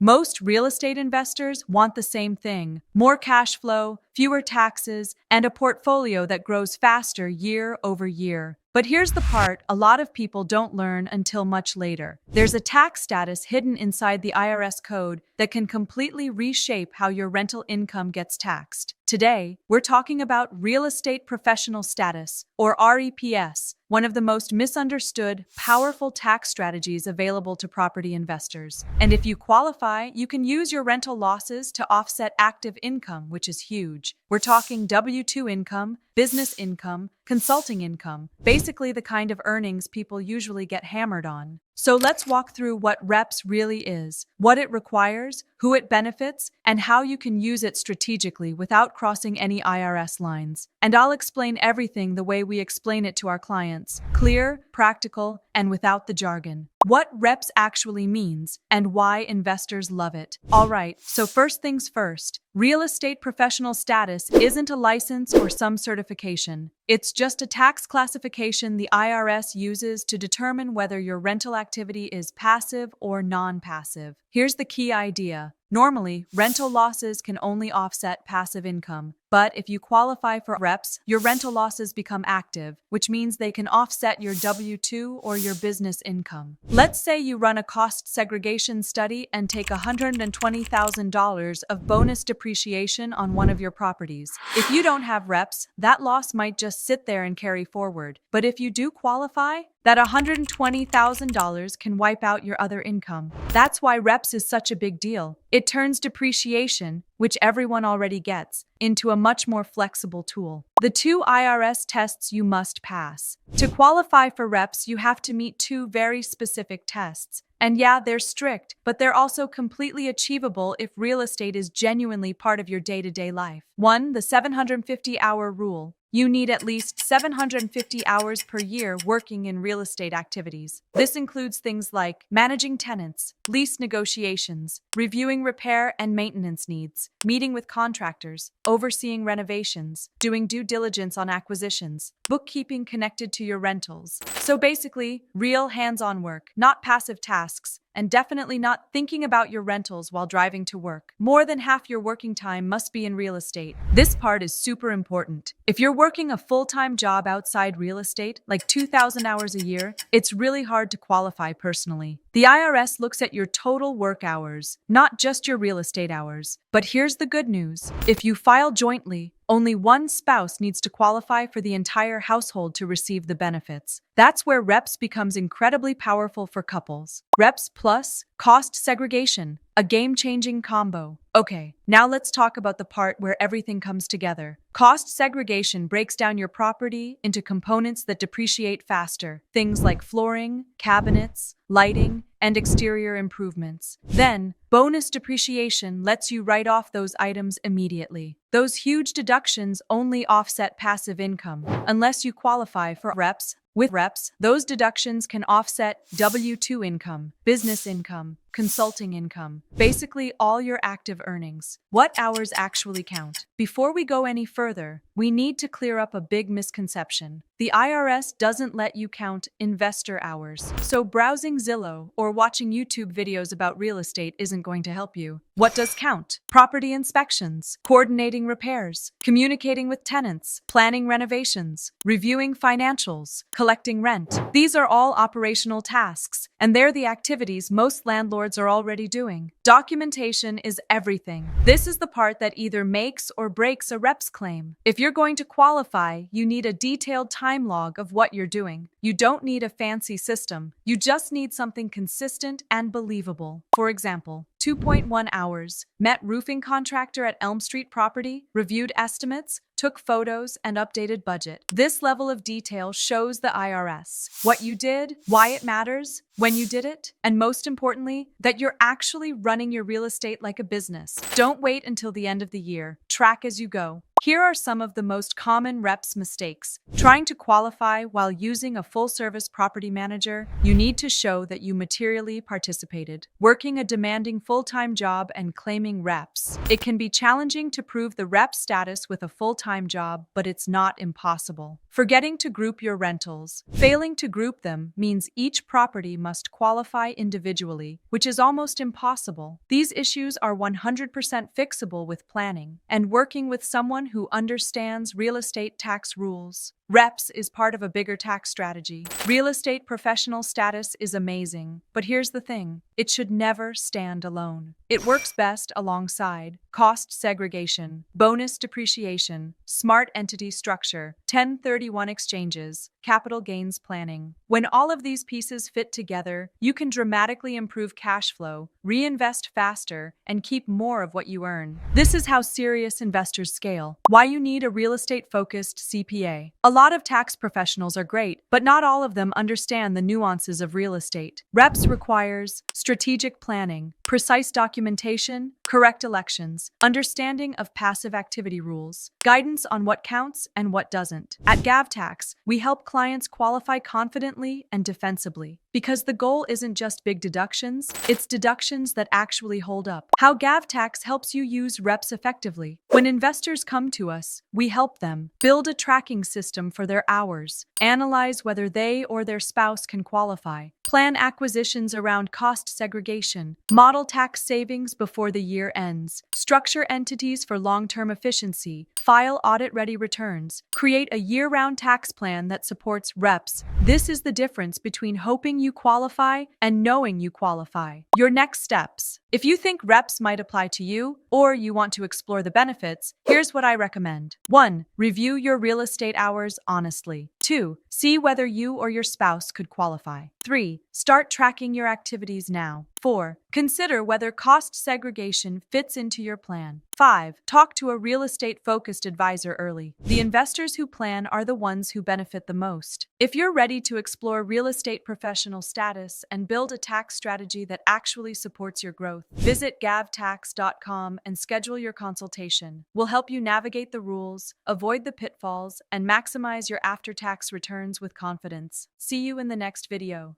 Most real estate investors want the same thing: more cash flow, fewer taxes, and a portfolio that grows faster year over year. But here's the part a lot of people don't learn until much later. There's a tax status hidden inside the IRS code that can completely reshape how your rental income gets taxed. Today, we're talking about real estate professional status, or REPS, one of the most misunderstood, powerful tax strategies available to property investors. And if you qualify, you can use your rental losses to offset active income, which is huge. We're talking W-2 income, business income, consulting income, basically the kind of earnings people usually get hammered on. So let's walk through what REPS really is, what it requires, who it benefits, and how you can use it strategically without crossing any IRS lines. And I'll explain everything the way we explain it to our clients: clear, practical, and without the jargon. What REPS actually means, and why investors love it. Alright, so first things first. Real estate professional status isn't a license or some certification. It's just a tax classification the IRS uses to determine whether your rental activity is passive or non-passive. Here's the key idea. Normally, rental losses can only offset passive income. But if you qualify for REPS, your rental losses become active, which means they can offset your W-2 or your business income. Let's say you run a cost segregation study and take $120,000 of bonus depreciation on one of your properties. If you don't have REPS, that loss might just sit there and carry forward. But if you do qualify, that $120,000 can wipe out your other income. That's why REPS is such a big deal. It turns depreciation, which everyone already gets, into a much more flexible tool. The 2 IRS tests you must pass. To qualify for REPS, you have to meet 2 very specific tests. And yeah, they're strict, but they're also completely achievable if real estate is genuinely part of your day-to-day life. 1. The 750-hour rule. You need at least 750 hours per year working in real estate activities. This includes things like managing tenants, lease negotiations, reviewing repair and maintenance needs, meeting with contractors, overseeing renovations, doing due diligence on acquisitions, bookkeeping connected to your rentals. So basically, real hands-on work, not passive tasks, and definitely not thinking about your rentals while driving to work. More than half your working time must be in real estate. This part is super important. If you're working a full-time job outside real estate, like 2,000 hours a year, it's really hard to qualify personally. The IRS looks at your total work hours, not just your real estate hours. But here's the good news. If you file jointly, only one spouse needs to qualify for the entire household to receive the benefits. That's where REPS becomes incredibly powerful for couples. REPS plus cost segregation, a game-changing combo. Okay, now let's talk about the part where everything comes together. Cost segregation breaks down your property into components that depreciate faster, things like flooring, cabinets, lighting, and exterior improvements. Then, bonus depreciation lets you write off those items immediately. Those huge deductions only offset passive income, unless you qualify for REPS. With REPS, those deductions can offset W-2 income, business income, consulting income, basically all your active earnings. What hours actually count? Before we go any further, we need to clear up a big misconception. The IRS doesn't let you count investor hours, so browsing Zillow or watching YouTube videos about real estate isn't going to help you. What does count? Property inspections, coordinating repairs, communicating with tenants, planning renovations, reviewing financials, collecting rent. These are all operational tasks, and they're the activities most landlords are already doing. Documentation is everything. This is the part that either makes or breaks a REPS claim. If you're going to qualify, you need a detailed time log of what you're doing. You don't need a fancy system. You just need something consistent and believable. For example, 2.1 hours, met roofing contractor at Elm Street property, reviewed estimates, took photos, and updated budget. This level of detail shows the IRS what you did, why it matters, when you did it, and most importantly, that you're actually running your real estate like a business. Don't wait until the end of the year. Track as you go. Here are some of the most common REPS mistakes. Trying to qualify while using a full-service property manager, you need to show that you materially participated. Working a demanding full-time job and claiming REPS. It can be challenging to prove the REPS status with a full-time job, but it's not impossible. Forgetting to group your rentals. Failing to group them means each property must qualify individually, which is almost impossible. These issues are 100% fixable with planning and working with someone who understands real estate tax rules. Reps is part of a bigger tax strategy. Real estate professional status is amazing, but here's the thing. It should never stand alone. It works best alongside cost segregation, bonus depreciation, smart entity structure, 1031 exchanges, capital gains planning. When all of these pieces fit together, you can dramatically improve cash flow, reinvest faster, and keep more of what you earn. This is how serious investors scale. Why you need a real estate-focused CPA. A lot of tax professionals are great, but not all of them understand the nuances of real estate. Reps requires strategic planning, precise documentation, correct elections, understanding of passive activity rules, guidance on what counts and what doesn't. At GavTax, we help clients qualify confidently and defensibly. Because the goal isn't just big deductions, it's deductions that actually hold up. How GavTax helps you use reps effectively. When investors come to us, we help them build a tracking system for their hours, analyze whether they or their spouse can qualify, plan acquisitions around cost segregation, model tax savings before the year ends, structure entities for long-term efficiency, file audit-ready returns, create a year-round tax plan that supports reps. This is the difference between hoping you qualify and knowing you qualify. Your next steps. If you think reps might apply to you, or you want to explore the benefits, here's what I recommend. 1. Review your real estate hours honestly. 2. See whether you or your spouse could qualify. 3. Start tracking your activities now. 4. Consider whether cost segregation fits into your plan. 5. Talk to a real estate-focused advisor early. The investors who plan are the ones who benefit the most. If you're ready to explore real estate professional status and build a tax strategy that actually supports your growth, visit GavTax.com and schedule your consultation. We'll help you navigate the rules, avoid the pitfalls, and maximize your after-tax returns with confidence. See you in the next video.